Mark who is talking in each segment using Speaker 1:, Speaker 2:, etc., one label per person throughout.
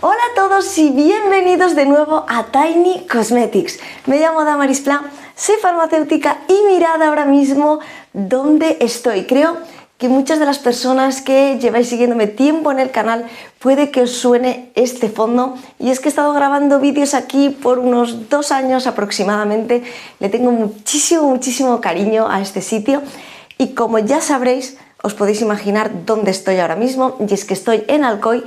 Speaker 1: Hola a todos y bienvenidos de nuevo a Tiny Cosmetics. Me llamo Damaris Pla, soy farmacéutica y mirad ahora mismo dónde estoy. Creo que muchas de las personas que lleváis siguiéndome tiempo en el canal puede que os suene este fondo, y es que he estado grabando vídeos aquí por unos 2 años aproximadamente. Le tengo muchísimo cariño a este sitio y, como ya sabréis, os podéis imaginar dónde estoy ahora mismo, y es que estoy en Alcoy,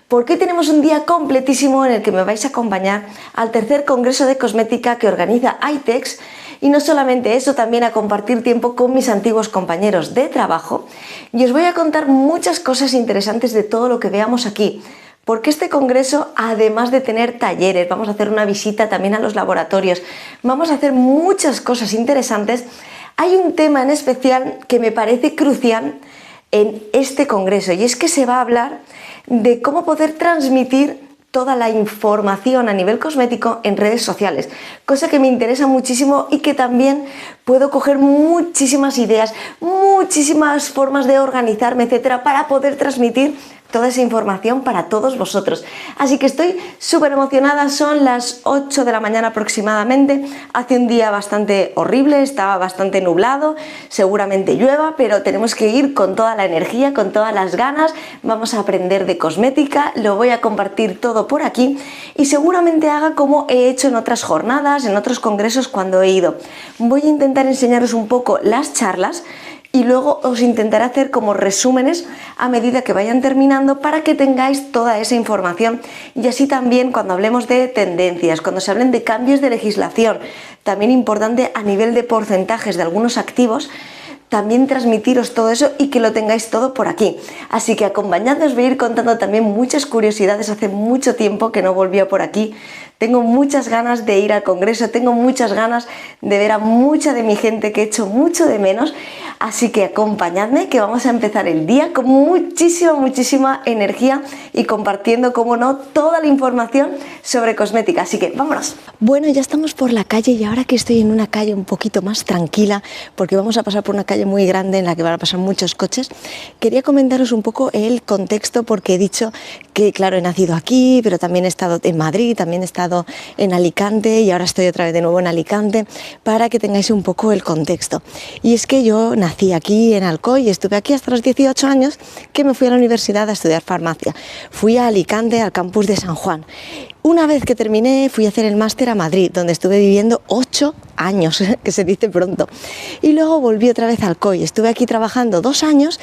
Speaker 1: porque hoy tenemos un día completísimo en el que me vais a acompañar al tercer congreso de cosmética que organiza ITEX, y no solamente eso, también a compartir tiempo con mis antiguos compañeros de trabajo, y os voy a contar muchas cosas interesantes de todo lo que veamos aquí, porque este congreso, además de tener talleres, vamos a hacer una visita también a los laboratorios, vamos a hacer muchas cosas interesantes. Hay un tema en especial que me parece crucial en este congreso, y es que se va a hablar de cómo poder transmitir toda la información a nivel cosmético en redes sociales, cosa que me interesa muchísimo y que también puedo coger muchísimas ideas, muchísimas formas de organizarme, etcétera, para poder transmitir toda esa información para todos vosotros. Así que estoy súper emocionada. Son las 8 de la mañana aproximadamente, hace un día bastante horrible, estaba bastante nublado, seguramente llueva, pero tenemos que ir con toda la energía, con todas las ganas. Vamos a aprender de cosmética, lo voy a compartir todo por aquí y seguramente haga como he hecho en otras jornadas, en otros congresos cuando he ido. Voy a intentar enseñaros un poco las charlas y luego os intentaré hacer como resúmenes a medida que vayan terminando, para que tengáis toda esa información, y así también cuando hablemos de tendencias, cuando se hablen de cambios de legislación, también importante a nivel de porcentajes de algunos activos, también transmitiros todo eso y que lo tengáis todo por aquí. Así que acompañadme, os voy a ir contando también muchas curiosidades. Hace mucho tiempo que no volvía por aquí. Tengo muchas ganas de ir al congreso, tengo muchas ganas de ver a mucha de mi gente que he hecho mucho de menos. Así que acompañadme, que vamos a empezar el día con muchísima energía y compartiendo, como no, toda la información sobre cosmética. Así que vámonos. Bueno, ya estamos por la calle, y ahora que estoy en una calle un poquito más tranquila, porque vamos a pasar por una calle muy grande en la que van a pasar muchos coches, quería comentaros un poco el contexto, porque he dicho que, claro, he nacido aquí, pero también he estado en Madrid, también he estado en Alicante, y ahora estoy otra vez de nuevo en Alicante, para que tengáis un poco el contexto. Y es que yo nací aquí en Alcoy y estuve aquí hasta los 18 años, que me fui a la universidad a estudiar farmacia. Fui a Alicante, al campus de San Juan. Una vez que terminé, fui a hacer el máster a Madrid, donde estuve viviendo 8 años, que se dice pronto. Y luego volví otra vez a Alcoy. Estuve aquí trabajando 2 años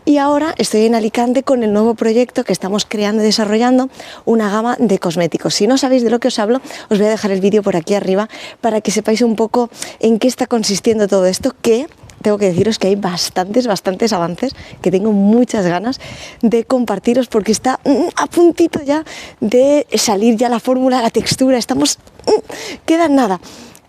Speaker 1: y ahora estoy en Alicante con el nuevo proyecto que estamos creando y desarrollando, una gama de cosméticos. Si no sabéis de lo que os hablo, os voy a dejar el vídeo por aquí arriba para que sepáis un poco en qué está consistiendo todo esto, que tengo que deciros que hay bastantes avances que tengo muchas ganas de compartiros, porque está a puntito ya de salir ya la fórmula, la textura, queda nada.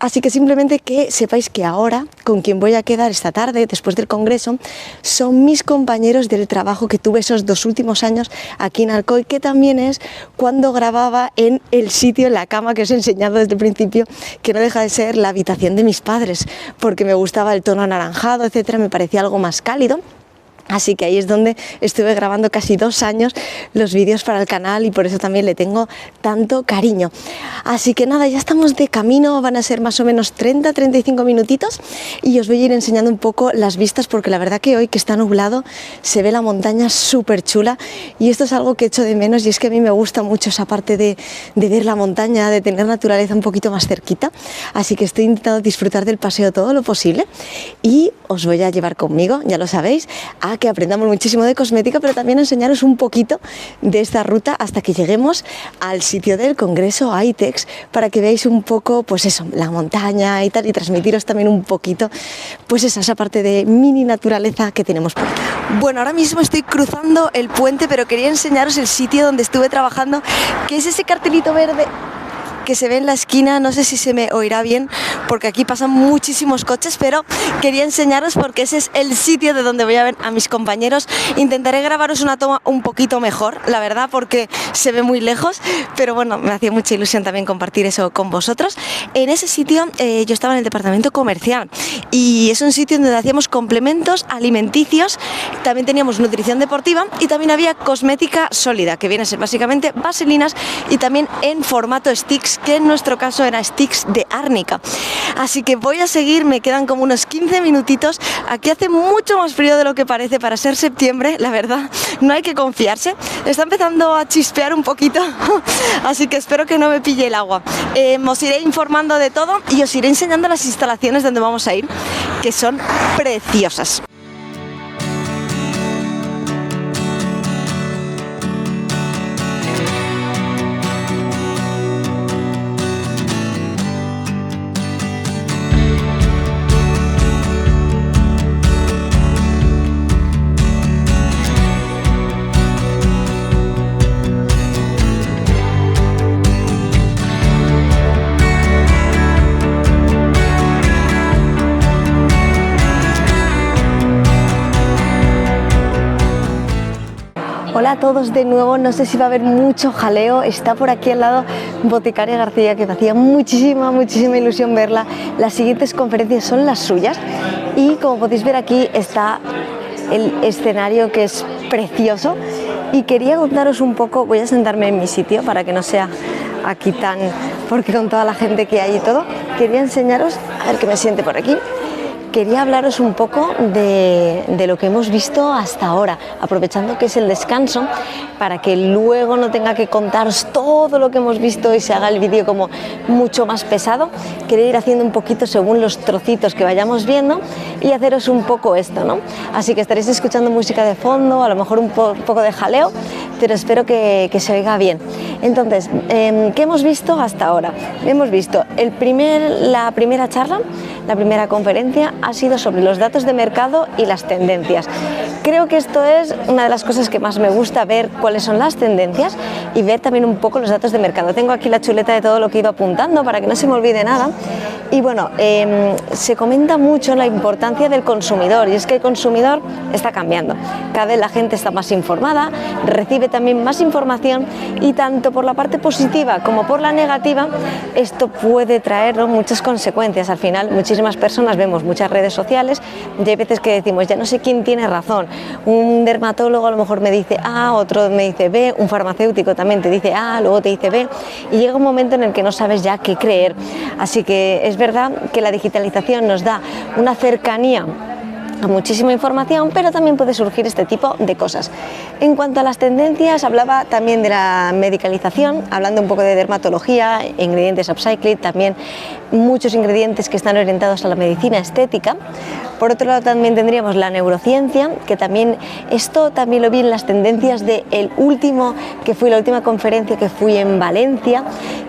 Speaker 1: Así que simplemente que sepáis que ahora con quien voy a quedar esta tarde, después del congreso, son mis compañeros del trabajo que tuve esos 2 últimos años aquí en Alcoy, que también es cuando grababa en el sitio, en la cama que os he enseñado desde el principio, que no deja de ser la habitación de mis padres, porque me gustaba el tono anaranjado, etcétera, me parecía algo más cálido. Así que ahí es donde estuve grabando casi 2 años los vídeos para el canal, y por eso también le tengo tanto cariño. Así que nada, ya estamos de camino, van a ser más o menos 30-35 minutitos, y os voy a ir enseñando un poco las vistas, porque la verdad que hoy, que está nublado, se ve la montaña súper chula, y esto es algo que echo de menos, y es que a mí me gusta mucho esa parte de ver la montaña, de tener naturaleza un poquito más cerquita. Así que estoy intentando disfrutar del paseo todo lo posible, y os voy a llevar conmigo, ya lo sabéis, a que aprendamos muchísimo de cosmética, pero también enseñaros un poquito de esta ruta hasta que lleguemos al sitio del congreso ITEX, para que veáis un poco, pues eso, la montaña y tal, y transmitiros también un poquito, pues esa parte de mini naturaleza que tenemos por aquí. Bueno, ahora mismo estoy cruzando el puente, pero quería enseñaros el sitio donde estuve trabajando, que es ese cartelito verde que se ve en la esquina. No sé si se me oirá bien porque aquí pasan muchísimos coches, pero quería enseñaros porque ese es el sitio de donde voy a ver a mis compañeros. Intentaré grabaros una toma un poquito mejor, la verdad, porque se ve muy lejos, pero bueno, me hacía mucha ilusión también compartir eso con vosotros. En ese sitio yo estaba en el departamento comercial y es un sitio donde hacíamos complementos alimenticios, también teníamos nutrición deportiva y también había cosmética sólida, que viene a ser básicamente vaselinas y también en formato sticks, que en nuestro caso era sticks de árnica. Así que voy a seguir, me quedan como unos 15 minutitos. Aquí hace mucho más frío de lo que parece para ser septiembre, la verdad, no hay que confiarse. Está empezando a chispear un poquito, así que espero que no me pille el agua. Os iré informando de todo y os iré enseñando las instalaciones donde vamos a ir, que son preciosas. Hola a todos de nuevo, no sé si va a haber mucho jaleo, está por aquí al lado Boticaria García, que me hacía muchísima ilusión verla. Las siguientes conferencias son las suyas y como podéis ver aquí está el escenario, que es precioso, y quería contaros un poco. Voy a sentarme en mi sitio para que no sea aquí tan, porque con toda la gente que hay y todo, quería enseñaros, a ver que me siente por aquí. Quería hablaros un poco de lo que hemos visto hasta ahora, aprovechando que es el descanso, para que luego no tenga que contaros todo lo que hemos visto y se haga el vídeo como mucho más pesado. Quería ir haciendo un poquito según los trocitos que vayamos viendo y haceros un poco esto, ¿no? Así que estaréis escuchando música de fondo, a lo mejor un poco de jaleo, pero espero que se oiga bien. Entonces, ¿qué hemos visto hasta ahora? Hemos visto la primera charla, la primera conferencia ha sido sobre los datos de mercado y las tendencias. Creo que esto es una de las cosas que más me gusta, ver cuáles son las tendencias y ver también un poco los datos de mercado. Tengo aquí la chuleta de todo lo que he ido apuntando para que no se me olvide nada. Y bueno, se comenta mucho la importancia del consumidor, y es que el consumidor está cambiando. Cada vez la gente está más informada, recibe también más información, y tanto por la parte positiva como por la negativa esto puede traer, ¿no?, muchas consecuencias. Al final muchísimas personas vemos muchas redes sociales y hay veces que decimos, ya no sé quién tiene razón. Un dermatólogo a lo mejor me dice A, otro me dice B, un farmacéutico también te dice A, luego te dice B, y llega un momento en el que no sabes ya qué creer. Así que es verdad que la digitalización nos da una cercanía a muchísima información, pero también puede surgir este tipo de cosas. En cuanto a las tendencias, hablaba también de la medicalización, hablando un poco de dermatología, ingredientes upcycled, también muchos ingredientes que están orientados a la medicina estética. Por otro lado, también tendríamos la neurociencia, que también esto también lo vi en las tendencias de la última conferencia que fui en Valencia,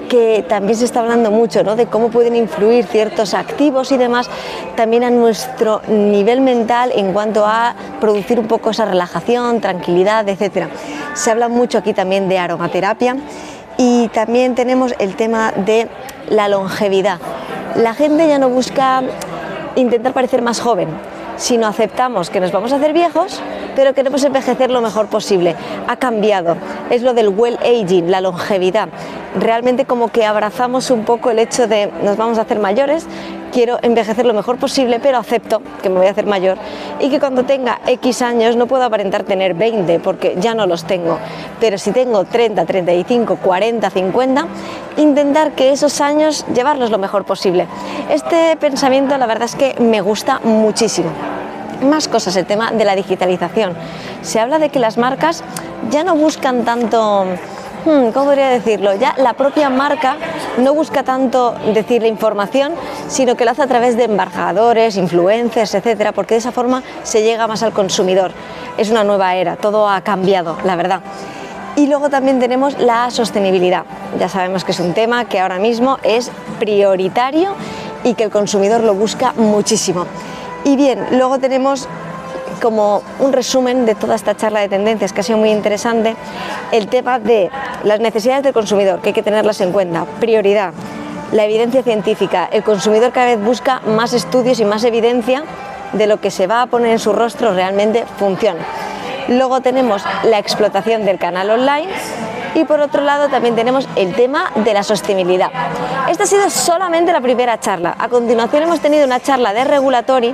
Speaker 1: que también se está hablando mucho, ¿no?, de cómo pueden influir ciertos activos y demás también a nuestro nivel mental en cuanto a producir un poco esa relajación, tranquilidad, etcétera. Se habla mucho aquí también de aromaterapia, y también tenemos el tema de la longevidad. La gente ya no busca intentar parecer más joven, sino aceptamos que nos vamos a hacer viejos, pero queremos envejecer lo mejor posible. Ha cambiado, es lo del well aging, la longevidad. Realmente como que abrazamos un poco el hecho de nos vamos a hacer mayores, quiero envejecer lo mejor posible, pero acepto que me voy a hacer mayor y que cuando tenga X años no puedo aparentar tener 20 porque ya no los tengo, pero si tengo 30, 35, 40, 50, intentar que esos años llevarlos lo mejor posible. Este pensamiento la verdad es que me gusta muchísimo. Más cosas, el tema de la digitalización. Se habla de que las marcas ya no buscan tanto, ¿cómo podría decirlo? Ya la propia marca no busca tanto decir la información, sino que lo hace a través de embajadores, influencers, etcétera, porque de esa forma se llega más al consumidor. Es una nueva era, todo ha cambiado, la verdad. Y luego también tenemos la sostenibilidad. Ya sabemos que es un tema que ahora mismo es prioritario y que el consumidor lo busca muchísimo. Y bien, luego tenemos como un resumen de toda esta charla de tendencias que ha sido muy interesante, el tema de las necesidades del consumidor, que hay que tenerlas en cuenta, prioridad, la evidencia científica. El consumidor cada vez busca más estudios y más evidencia de lo que se va a poner en su rostro realmente funciona. Luego tenemos la explotación del canal online y por otro lado también tenemos el tema de la sostenibilidad. Esta ha sido solamente la primera charla. A continuación hemos tenido una charla de regulatory,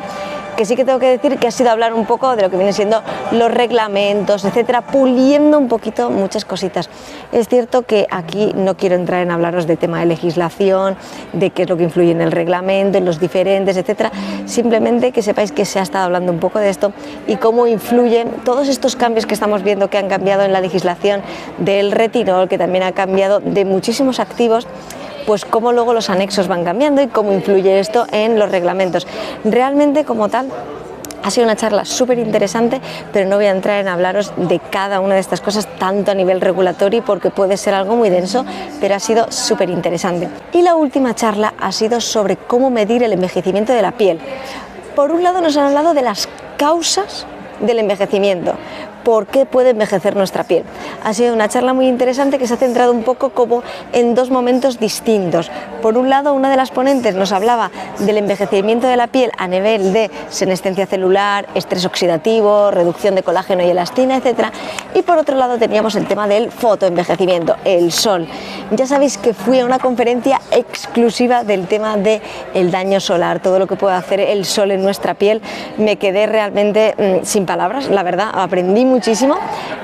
Speaker 1: que sí que tengo que decir que ha sido hablar un poco de lo que vienen siendo los reglamentos, etcétera, puliendo un poquito muchas cositas. Es cierto que aquí no quiero entrar en hablaros de tema de legislación, de qué es lo que influye en el reglamento, en los diferentes, etcétera. Simplemente que sepáis que se ha estado hablando un poco de esto y cómo influyen todos estos cambios que estamos viendo que han cambiado en la legislación del retinol, que también ha cambiado de muchísimos activos, pues cómo luego los anexos van cambiando y cómo influye esto en los reglamentos. Realmente, como tal, ha sido una charla súper interesante, pero no voy a entrar en hablaros de cada una de estas cosas tanto a nivel regulatorio porque puede ser algo muy denso, pero ha sido súper interesante. Y la última charla ha sido sobre cómo medir el envejecimiento de la piel. Por un lado nos han hablado de las causas del envejecimiento. ¿Por qué puede envejecer nuestra piel? Ha sido una charla muy interesante que se ha centrado un poco como en dos momentos distintos. Por un lado, una de las ponentes nos hablaba del envejecimiento de la piel a nivel de senescencia celular, estrés oxidativo, reducción de colágeno y elastina, etc. Y por otro lado teníamos el tema del fotoenvejecimiento, el sol. Ya sabéis que fui a una conferencia exclusiva del tema del daño solar, todo lo que puede hacer el sol en nuestra piel. Me quedé realmente sin palabras, la verdad, aprendí muchísimo,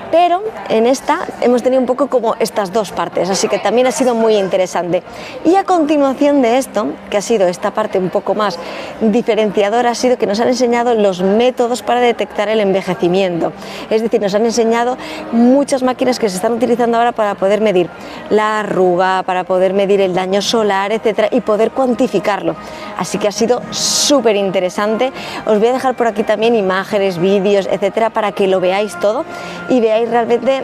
Speaker 1: pero en esta hemos tenido un poco como estas dos partes, así que también ha sido muy interesante. Y a continuación de esto, que ha sido esta parte un poco más diferenciadora, ha sido que nos han enseñado los métodos para detectar el envejecimiento. Es decir, nos han enseñado muchas máquinas que se están utilizando ahora para poder medir la arruga, para poder medir el daño solar, etcétera, y poder cuantificarlo. Así que ha sido súper interesante. Os voy a dejar por aquí también imágenes, vídeos, etcétera, para que lo veáis todo y veáis realmente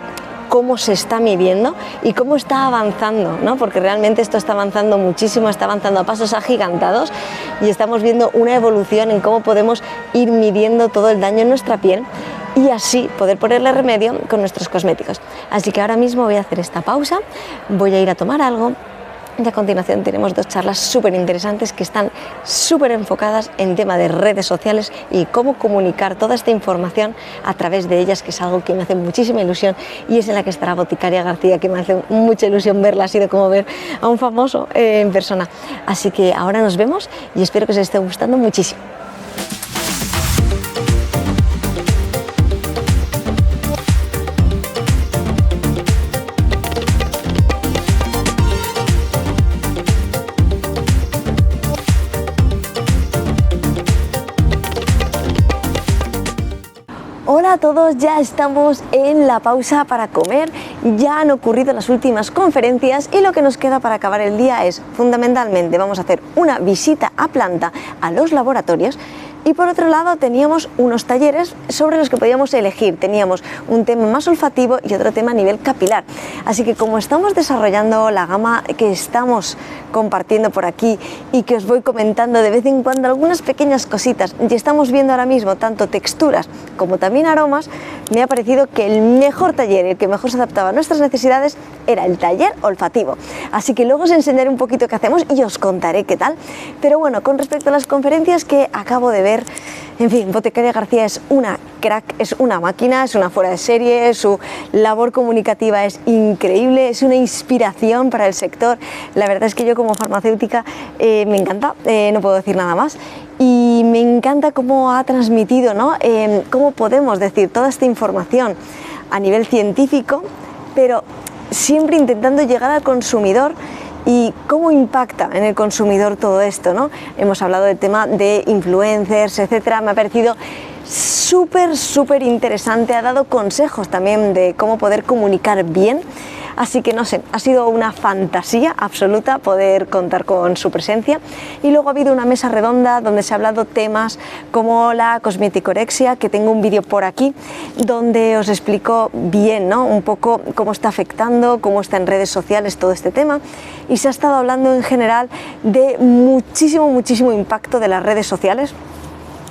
Speaker 1: cómo se está midiendo y cómo está avanzando, ¿no? Porque realmente esto está avanzando muchísimo, está avanzando a pasos agigantados y estamos viendo una evolución en cómo podemos ir midiendo todo el daño en nuestra piel y así poder ponerle remedio con nuestros cosméticos. Así que ahora mismo voy a hacer esta pausa, voy a ir a tomar algo. Y a continuación tenemos dos charlas súper interesantes que están súper enfocadas en tema de redes sociales y cómo comunicar toda esta información a través de ellas, que es algo que me hace muchísima ilusión y es en la que estará Boticaria García, que me hace mucha ilusión verla, ha sido como ver a un famoso en persona. Así que ahora nos vemos y espero que os esté gustando muchísimo. Hola a todos, ya estamos en la pausa para comer, ya han ocurrido las últimas conferencias y lo que nos queda para acabar el día es, fundamentalmente, vamos a hacer una visita a planta a los laboratorios. Y por otro lado teníamos unos talleres sobre los que podíamos elegir, teníamos un tema más olfativo y otro tema a nivel capilar. Así que como estamos desarrollando la gama que estamos compartiendo por aquí y que os voy comentando de vez en cuando algunas pequeñas cositas y estamos viendo ahora mismo tanto texturas como también aromas, me ha parecido que el mejor taller, el que mejor se adaptaba a nuestras necesidades era el taller olfativo. Así que luego os enseñaré un poquito qué hacemos y os contaré qué tal. Pero bueno, con respecto a las conferencias que acabo de ver, en fin, Boticaria García es una crack, es una máquina, es una fuera de serie, su labor comunicativa es increíble, es una inspiración para el sector. La verdad es que yo como farmacéutica me encanta, no puedo decir nada más. Y me encanta cómo ha transmitido, ¿no? Cómo podemos decir toda esta información a nivel científico, pero siempre intentando llegar al consumidor y cómo impacta en el consumidor todo esto, ¿no? Hemos hablado del tema de influencers, etcétera. Me ha parecido súper interesante, ha dado consejos también de cómo poder comunicar bien. Así que no sé, ha sido una fantasía absoluta poder contar con su presencia. Y luego ha habido una mesa redonda donde se ha hablado temas como la cosmeticorexia, que tengo un vídeo por aquí donde os explico bien, ¿no? Un poco cómo está afectando, cómo está en redes sociales todo este tema. Y se ha estado hablando en general de muchísimo impacto de las redes sociales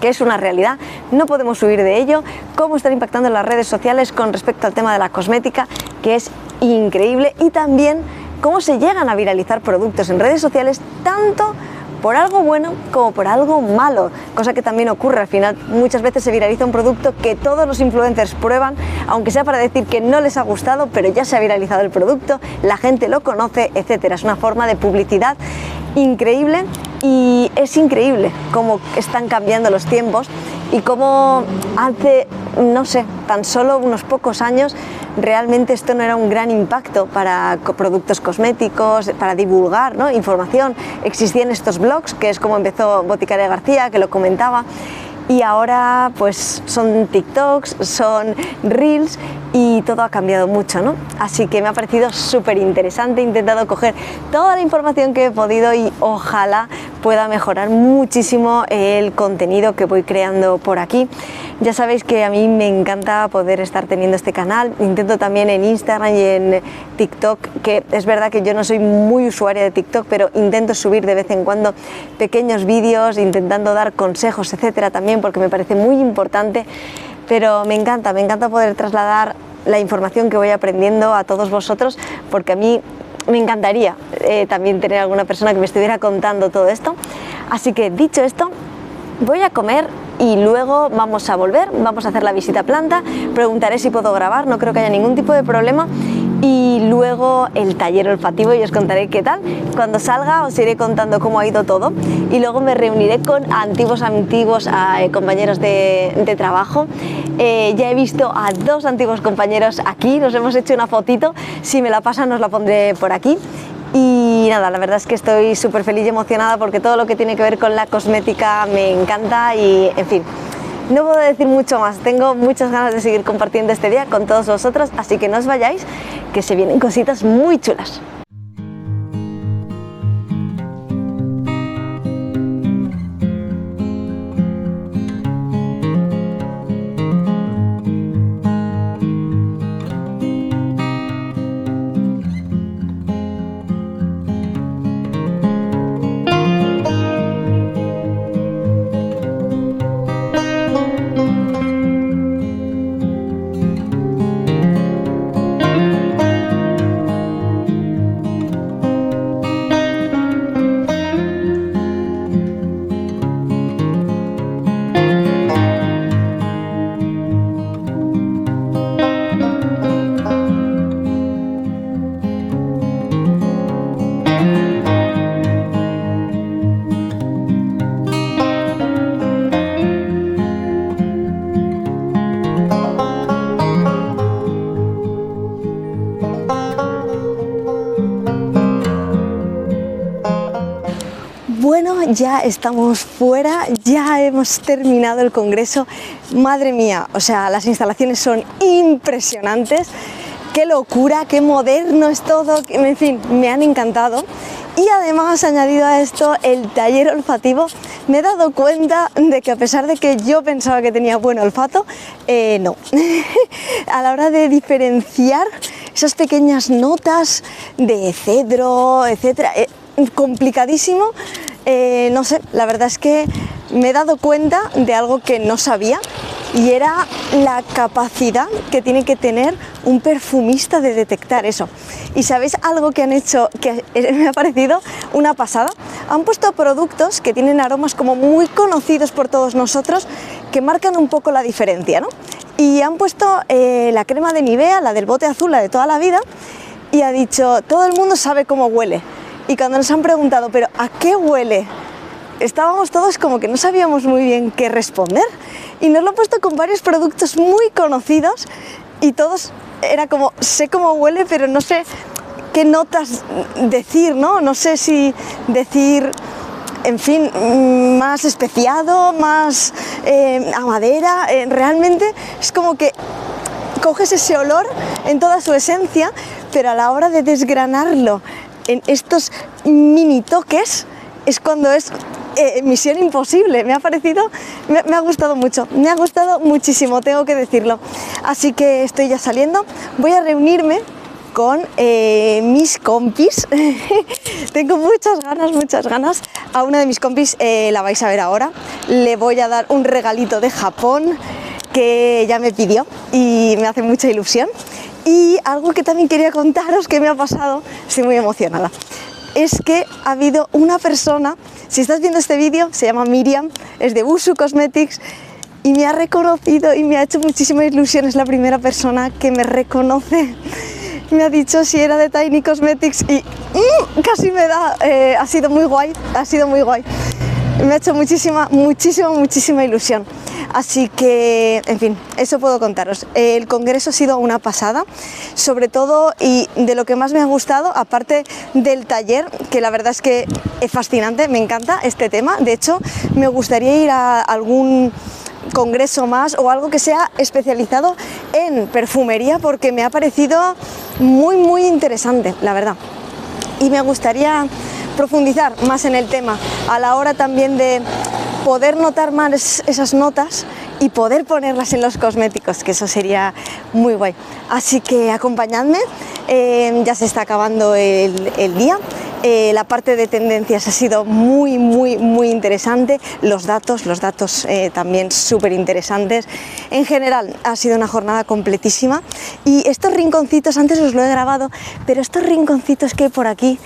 Speaker 1: que es una realidad, no podemos huir de ello, cómo están impactando las redes sociales con respecto al tema de la cosmética, que es increíble, y también cómo se llegan a viralizar productos en redes sociales, tanto por algo bueno como por algo malo, cosa que también ocurre. Al final muchas veces se viraliza un producto que todos los influencers prueban, aunque sea para decir que no les ha gustado, pero ya se ha viralizado el producto, la gente lo conoce, etcétera. Es una forma de publicidad increíble, y es increíble cómo están cambiando los tiempos y cómo hace, no sé, tan solo unos pocos años realmente esto no era un gran impacto para productos cosméticos, para divulgar, ¿no?, información. Existían estos blogs, que es como empezó Boticaria García, que lo comentaba, y ahora pues son TikToks, son Reels, y todo ha cambiado mucho, ¿no? Así que me ha parecido súper interesante, he intentado coger toda la información que he podido y ojalá pueda mejorar muchísimo el contenido que voy creando por aquí. Ya sabéis que a mí me encanta poder estar teniendo este canal, intento también en Instagram y en TikTok, que es verdad que yo no soy muy usuaria de TikTok, pero intento subir de vez en cuando pequeños vídeos, intentando dar consejos, etcétera, también porque me parece muy importante, pero me encanta poder trasladar la información que voy aprendiendo a todos vosotros, porque a mí me encantaría también tener alguna persona que me estuviera contando todo esto. Así que dicho esto, voy a comer y luego vamos a volver, vamos a hacer la visita a planta, preguntaré si puedo grabar, no creo que haya ningún tipo de problema, y luego el taller olfativo y os contaré qué tal. Cuando salga os iré contando cómo ha ido todo, y luego me reuniré con antiguos compañeros de trabajo. Ya he visto a 2 antiguos compañeros aquí, nos hemos hecho una fotito, si me la pasan os la pondré por aquí. Y nada, la verdad es que estoy súper feliz y emocionada porque todo lo que tiene que ver con la cosmética me encanta y, en fin, no puedo decir mucho más. Tengo muchas ganas de seguir compartiendo este día con todos vosotros, así que no os vayáis, que se vienen cositas muy chulas. Bueno, ya estamos fuera, ya hemos terminado el congreso. Madre mía, o sea, las instalaciones son impresionantes, qué locura, qué moderno es todo, en fin, me han encantado. Y además, añadido a esto, el taller olfativo, me he dado cuenta de que a pesar de que yo pensaba que tenía buen olfato, no. A la hora de diferenciar esas pequeñas notas de cedro, etcétera, complicadísimo. No sé, la verdad es que me he dado cuenta de algo que no sabía, y era la capacidad que tiene que tener un perfumista de detectar eso. Y ¿sabéis algo que han hecho que me ha parecido una pasada? Han puesto productos que tienen aromas como muy conocidos por todos nosotros, que marcan un poco la diferencia, ¿no? Y han puesto la crema de Nivea, la del bote azul, la de toda la vida, y ha dicho, todo el mundo sabe cómo huele. Y cuando nos han preguntado, ¿pero a qué huele?, estábamos todos como que no sabíamos muy bien qué responder. Y nos lo he puesto con varios productos muy conocidos y todos era como, sé cómo huele, pero no sé qué notas decir, ¿no? No sé si decir, en fin, más especiado, más a madera. Realmente es como que coges ese olor en toda su esencia, pero a la hora de desgranarlo en estos mini toques es cuando es misión imposible. Me ha parecido, me ha gustado mucho, me ha gustado muchísimo, tengo que decirlo. Así que estoy ya saliendo, voy a reunirme con mis compis. Tengo muchas ganas a una de mis compis, la vais a ver ahora. Le voy a dar un regalito de Japón que ella me pidió y me hace mucha ilusión. Y algo que también quería contaros que me ha pasado, estoy muy emocionada, es que ha habido una persona, si estás viendo este vídeo, se llama Miriam, es de Usu Cosmetics y me ha reconocido y me ha hecho muchísima ilusión. Es la primera persona que me reconoce. Me ha dicho si era de Tiny Cosmetics y casi me da, ha sido muy guay, me ha hecho muchísima ilusión. Así que, en fin, eso puedo contaros. El congreso ha sido una pasada, sobre todo, y de lo que más me ha gustado, aparte del taller, que la verdad es que es fascinante, me encanta este tema. De hecho, me gustaría ir a algún congreso más o algo que sea especializado en perfumería, porque me ha parecido muy interesante, la verdad. Y me gustaría profundizar más en el tema a la hora también de poder notar más esas notas y poder ponerlas en los cosméticos, que eso sería muy guay. Así que acompañadme, ya se está acabando el día. La parte de tendencias ha sido muy interesante, los datos también súper interesantes. En general ha sido una jornada completísima y estos rinconcitos, antes os lo he grabado, pero estos rinconcitos que hay por aquí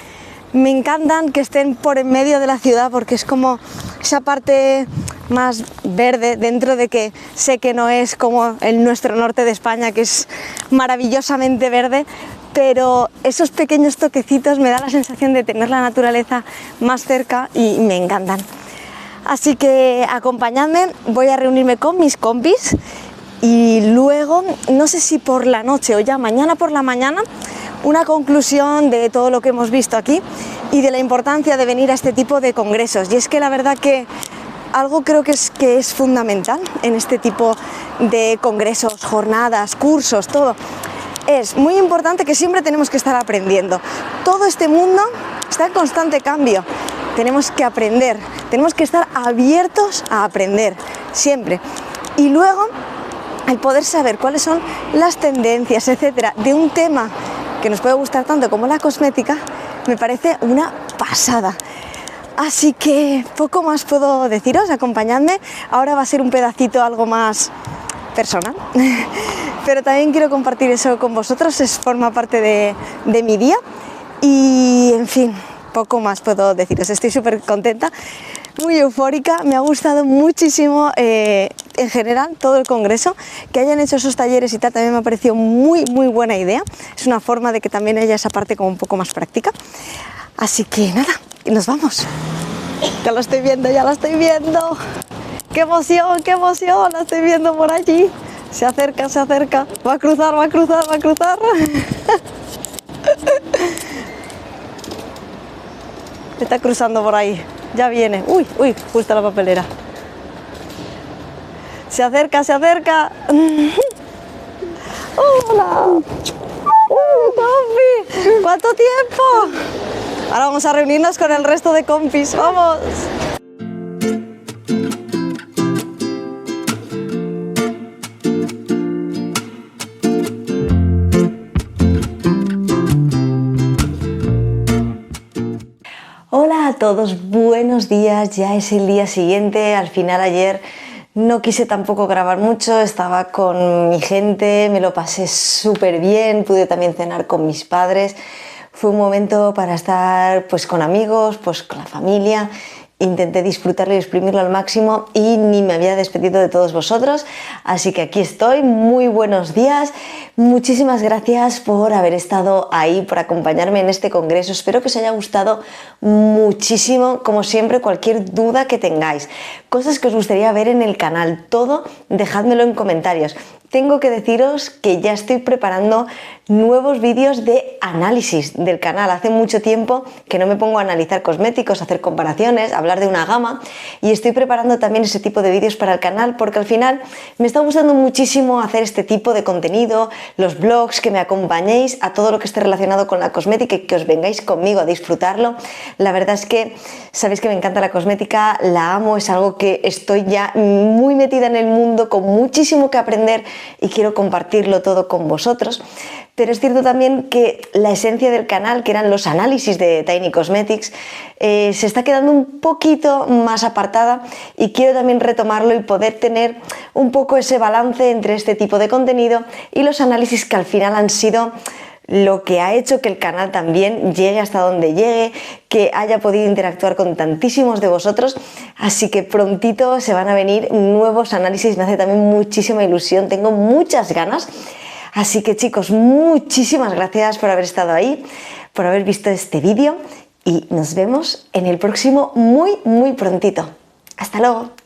Speaker 1: me encantan que estén por en medio de la ciudad, porque es como esa parte más verde, dentro de que sé que no es como nuestro norte de España, que es maravillosamente verde, pero esos pequeños toquecitos me da la sensación de tener la naturaleza más cerca y me encantan. Así que acompañadme, voy a reunirme con mis compis y luego, no sé si por la noche o ya mañana por la mañana, una conclusión de todo lo que hemos visto aquí y de la importancia de venir a este tipo de congresos. Y es que la verdad que algo creo que es fundamental en este tipo de congresos, jornadas, cursos, todo. Es muy importante que siempre tenemos que estar aprendiendo. Todo este mundo está en constante cambio. Tenemos que aprender, tenemos que estar abiertos a aprender, siempre. Y luego, el poder saber cuáles son las tendencias, etcétera, de un tema que nos puede gustar tanto como la cosmética, me parece una pasada. Así que poco más puedo deciros, acompañadme. Ahora va a ser un pedacito algo más personal, pero también quiero compartir eso con vosotros, forma parte de mi día y, en fin, poco más puedo deciros. Estoy súper contenta, muy eufórica, me ha gustado muchísimo en general todo el congreso. Que hayan hecho esos talleres y tal también me ha parecido muy buena idea. Es una forma de que también haya esa parte como un poco más práctica. Así que nada, nos vamos. Ya la estoy viendo, ¡Qué emoción, la estoy viendo por allí! Se acerca, va a cruzar. Está cruzando por ahí, ya viene. Uy, justo la papelera. Se acerca. ¡Hola! ¡Compi! ¿Cuánto tiempo? Ahora vamos a reunirnos con el resto de compis. ¡Vamos! Hola a todos, buenos días. Ya es el día siguiente. Al final ayer no quise tampoco grabar mucho, estaba con mi gente, me lo pasé súper bien, pude también cenar con mis padres. Fue un momento para estar pues con amigos, pues con la familia. Intenté disfrutarlo y exprimirlo al máximo y ni me había despedido de todos vosotros, así que aquí estoy. Muy buenos días, muchísimas gracias por haber estado ahí, por acompañarme en este congreso. Espero que os haya gustado muchísimo. Como siempre, cualquier duda que tengáis, cosas que os gustaría ver en el canal, todo dejádmelo en comentarios. Tengo que deciros que ya estoy preparando nuevos vídeos de análisis del canal. Hace mucho tiempo que no me pongo a analizar cosméticos, hacer comparaciones, hablar de una gama, y estoy preparando también ese tipo de vídeos para el canal porque al final me está gustando muchísimo hacer este tipo de contenido, los vlogs, que me acompañéis a todo lo que esté relacionado con la cosmética y que os vengáis conmigo a disfrutarlo. La verdad es que sabéis que me encanta la cosmética, la amo, es algo que estoy ya muy metida en el mundo, con muchísimo que aprender y quiero compartirlo todo con vosotros. pero es cierto también que la esencia del canal, que eran los análisis de Tiny Cosmetics, se está quedando un poquito más apartada y quiero también retomarlo y poder tener un poco ese balance entre este tipo de contenido y los análisis que al final han sido lo que ha hecho que el canal también llegue hasta donde llegue, que haya podido interactuar con tantísimos de vosotros, así que prontito se van a venir nuevos análisis, me hace también muchísima ilusión, tengo muchas ganas, así que chicos, muchísimas gracias por haber estado ahí, por haber visto este vídeo y nos vemos en el próximo muy prontito. Hasta luego.